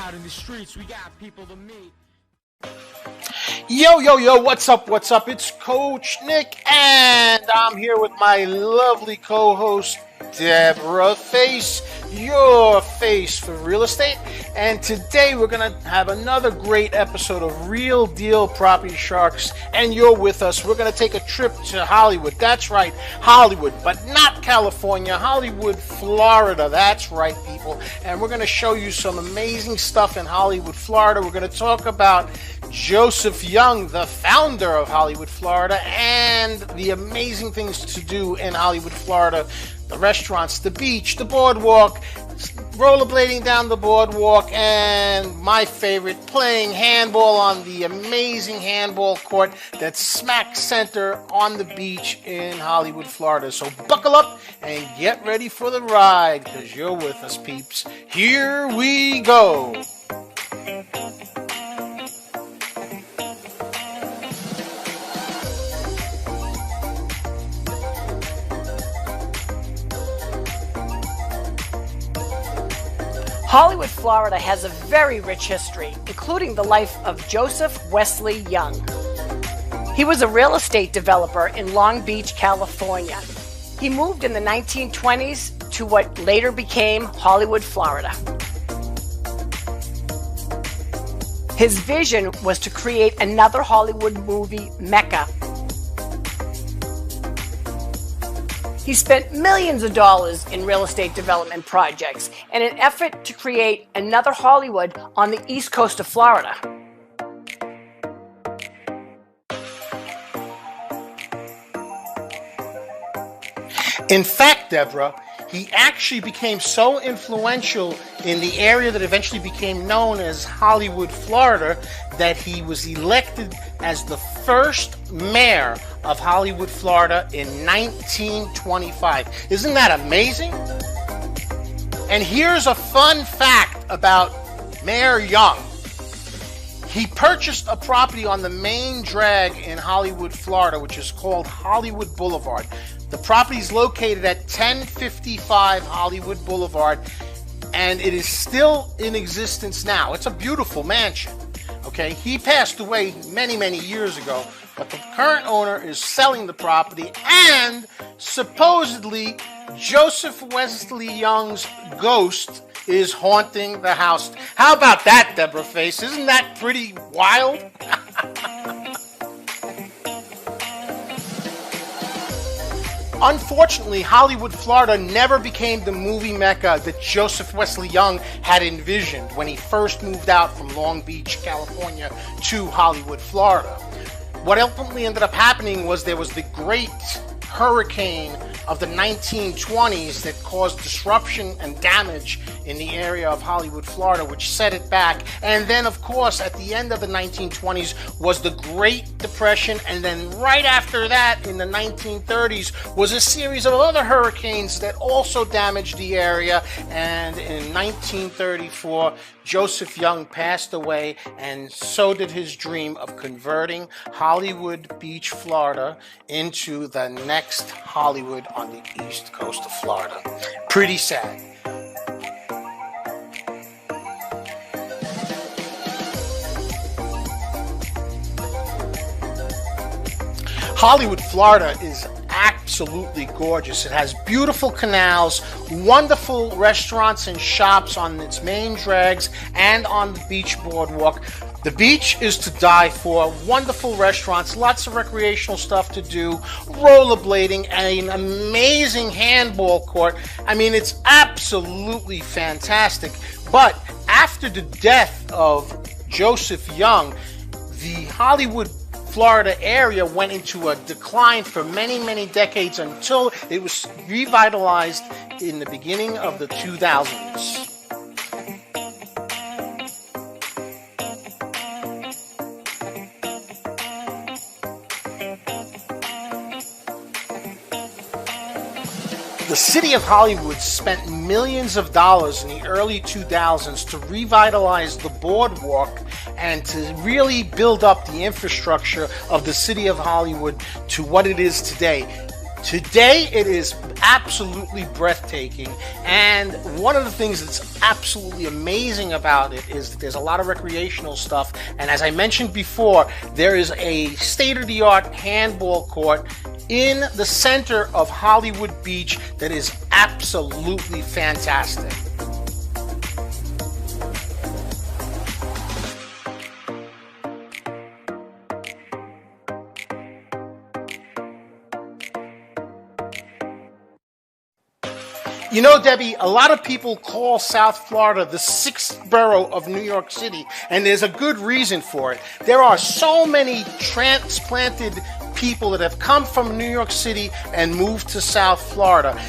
Out in the streets, we got people to meet. Yo, what's up? It's Coach Nick, and I'm here with my lovely co-host, Debra, your face for real estate. And today we're going to have another great episode of Real Deal Property Sharks, and you're with us. We're going to take a trip to Hollywood. That's right, Hollywood, but not California, Hollywood, Florida. That's right, people. And we're going to show you some amazing stuff in Hollywood, Florida. We're going to talk about Joseph Young, the founder of Hollywood, Florida, and the amazing things to do in Hollywood, Florida. The restaurants, the beach, the boardwalk, rollerblading down the boardwalk, and my favorite, playing handball on the amazing handball court that's smack center on the beach in Hollywood, Florida. So buckle up and get ready for the ride, because you're with us, peeps. Here we go. Hollywood, Florida has a very rich history, including the life of Joseph Wesley Young. He was a real estate developer in Long Beach, California. He moved in the 1920s to what later became Hollywood, Florida. His vision was to create another Hollywood movie mecca. He spent millions of dollars in real estate development projects in an effort to create another Hollywood on the east coast of Florida. In fact, Debra, he actually became so influential in the area that eventually became known as Hollywood, Florida, that he was elected as the first mayor of Hollywood, Florida in 1925. Isn't that amazing? And here's a fun fact about Mayor Young. He purchased a property on the main drag in Hollywood, Florida, which is called Hollywood Boulevard. The property is located at 1055 Hollywood Boulevard, and it is still in existence now. It's a beautiful mansion. Okay, he passed away many years ago, but the current owner is selling the property, and supposedly Joseph Wesley Young's ghost is haunting the house. How about that, Debra Face? Isn't that pretty wild? Unfortunately, Hollywood, Florida never became the movie mecca that Joseph Wesley Young had envisioned when he first moved out from Long Beach, California to Hollywood, Florida. What ultimately ended up happening was there was the great hurricane of the 1920s that caused disruption and damage in the area of Hollywood, Florida, which set it back. And then, of course, at the end of the 1920s was the Great Depression, and then right after that, in the 1930s, was a series of other hurricanes that also damaged the area. And in 1934, Joseph Young passed away, and so did his dream of converting Hollywood Beach, Florida, into the next Hollywood on the east coast of Florida. Pretty sad. Hollywood, Florida is absolutely gorgeous. It has beautiful canals, wonderful restaurants and shops on its main drags and on the beach boardwalk. The beach is to die for. Wonderful restaurants, lots of recreational stuff to do, rollerblading, and an amazing handball court. I mean, it's absolutely fantastic. But after the death of Joseph Young, the Hollywood, Florida area went into a decline for many decades until it was revitalized in the beginning of the 2000s. The city of Hollywood spent millions of dollars in the early 2000s to revitalize the boardwalk and to really build up the infrastructure of the city of Hollywood to what it is today. Today it is absolutely breathtaking, and one of the things that's absolutely amazing about it is that there's a lot of recreational stuff, and as I mentioned before, there is a state-of-the-art handball court in the center of Hollywood Beach that is absolutely fantastic. You know, Debbie, a lot of people call South Florida the sixth borough of New York City, and there's a good reason for it. There are so many transplanted people that have come from New York City and moved to South Florida.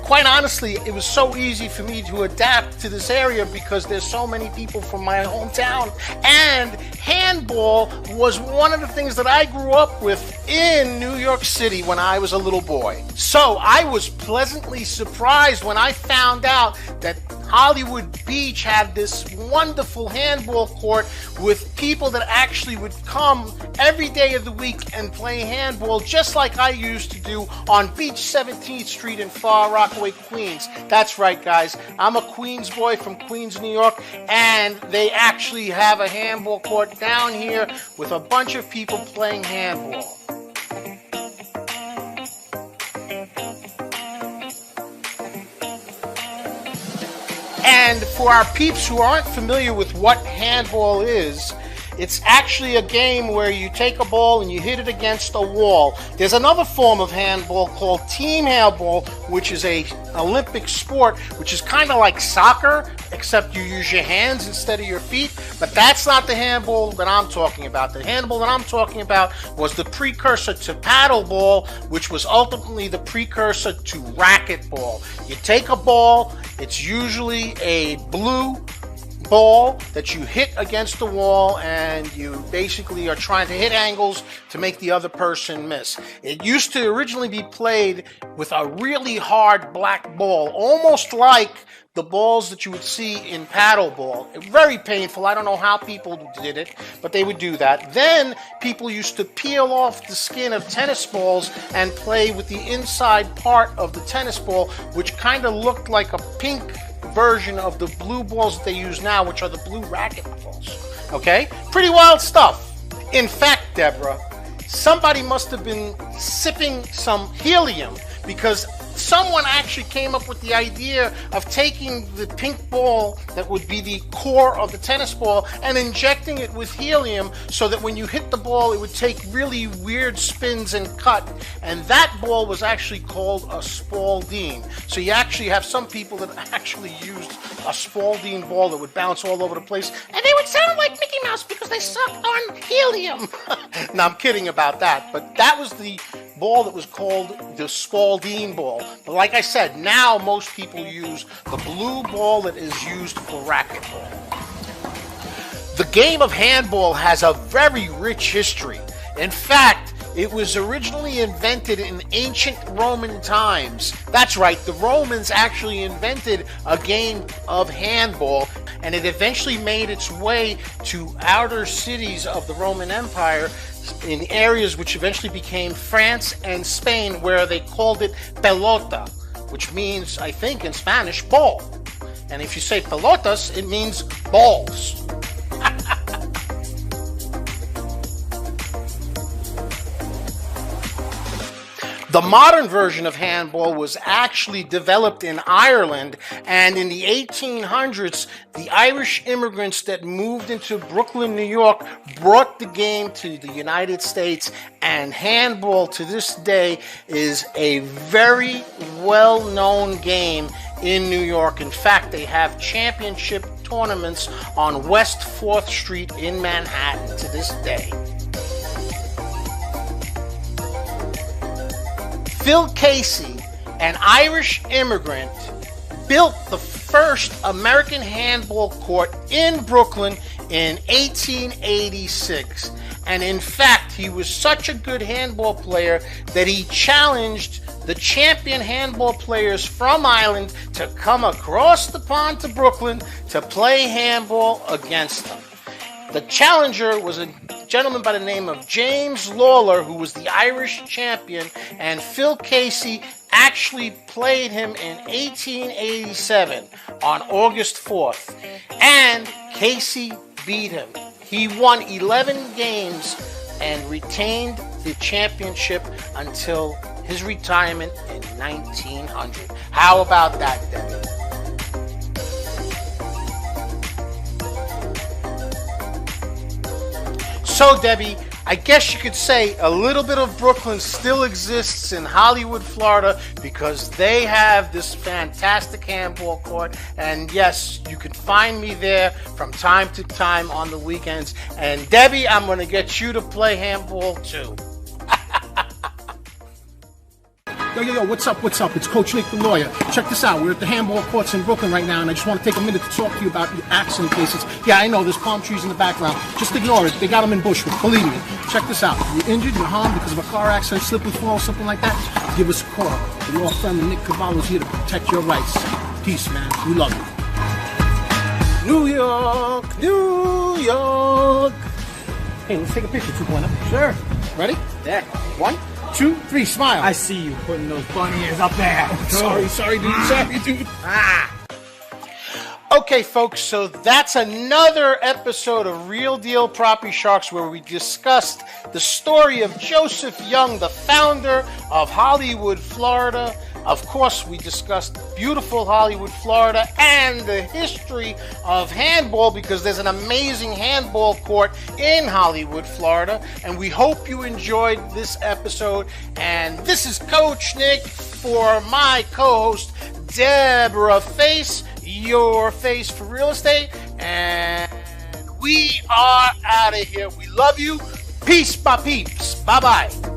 Quite honestly, it was so easy for me to adapt to this area because there's so many people from my hometown, and handball was one of the things that I grew up with in New York City when I was a little boy. So I was pleasantly surprised when I found out that Hollywood Beach had this wonderful handball court with people that actually would come every day of the week and play handball just like I used to do on Beach 17th Street in Far Rockaway, Queens. That's right, guys. I'm a Queens boy from Queens, New York, and they actually have a handball court down here with a bunch of people playing handball. And for our peeps who aren't familiar with what handball is, it's actually a game where you take a ball and you hit it against a wall. There's another form of handball called team handball, which is an Olympic sport, which is kind of like soccer, except you use your hands instead of your feet. But that's not the handball that I'm talking about. The handball that I'm talking about was the precursor to paddleball, which was ultimately the precursor to racquetball. You take a ball, it's usually a blue ball that you hit against the wall, and you basically are trying to hit angles to make the other person miss. It used to originally be played with a really hard black ball, almost like the balls that you would see in paddleball. Very painful. I don't know how people did it, but they would do that. Then people used to peel off the skin of tennis balls and play with the inside part of the tennis ball, which kind of looked like a pink version of the blue balls that they use now, which are the blue racket balls. Okay? Pretty wild stuff. In fact, Debra, somebody must have been sipping some helium, because someone actually came up with the idea of taking the pink ball that would be the core of the tennis ball and injecting it with helium so that when you hit the ball, it would take really weird spins and cut. And that ball was actually called a Spalding. So you actually have some people that actually used a Spalding ball that would bounce all over the place, and they would sound like Mickey Mouse because they sucked on helium. No, I'm kidding about that, but that was the ball that was called the Spalding ball. But like I said, now most people use the blue ball that is used for racquetball. The game of handball has a very rich history. In fact, it was originally invented in ancient Roman times. That's right, the Romans actually invented a game of handball, and it eventually made its way to outer cities of the Roman Empire in areas which eventually became France and Spain, where they called it pelota, which means, I think, in Spanish, ball. And if you say pelotas, it means balls. The modern version of handball was actually developed in Ireland, and in the 1800s, the Irish immigrants that moved into Brooklyn, New York, brought the game to the United States, and handball to this day is a very well-known game in New York. In fact, they have championship tournaments on West 4th Street in Manhattan to this day. Phil Casey, an Irish immigrant, built the first American handball court in Brooklyn in 1886. And in fact, he was such a good handball player that he challenged the champion handball players from Ireland to come across the pond to Brooklyn to play handball against them. The challenger was a gentleman by the name of James Lawler, who was the Irish champion, and Phil Casey actually played him in 1887 on August 4th, and Casey beat him. He won 11 games and retained the championship until his retirement in 1900. How about that, Debbie? So, Debbie, I guess you could say a little bit of Brooklyn still exists in Hollywood, Florida, because they have this fantastic handball court. And yes, you can find me there from time to time on the weekends. And Debbie, I'm going to get you to play handball too. Yo, what's up? It's Coach Nick, the lawyer. Check this out. We're at the handball courts in Brooklyn right now, and I just want to take a minute to talk to you about your accident cases. Yeah, I know, there's palm trees in the background. Just ignore it. They got them in Bushwick. Believe me. Check this out. You're injured, you're harmed because of a car accident, slip and fall, something like that, give us a call. The law firm Nick Cavallo's here to protect your rights. Peace, man. We love you. New York, New York. Hey, let's take a picture, 2.0. Sure. Ready? Yeah. 1, 2, 3, smile. I see you putting those bunny ears up there. Sorry, dude. Okay, folks, so that's another episode of Real Deal Property Sharks where we discussed the story of Joseph Young, the founder of Hollywood, Florida. Of course, we discussed beautiful Hollywood, Florida, and the history of handball because there's an amazing handball court in Hollywood, Florida. And we hope you enjoyed this episode. And this is Coach Nick for my co-host, Debra Face, your face for real estate. And we are out of here. We love you. Peace, my peeps. Bye-bye.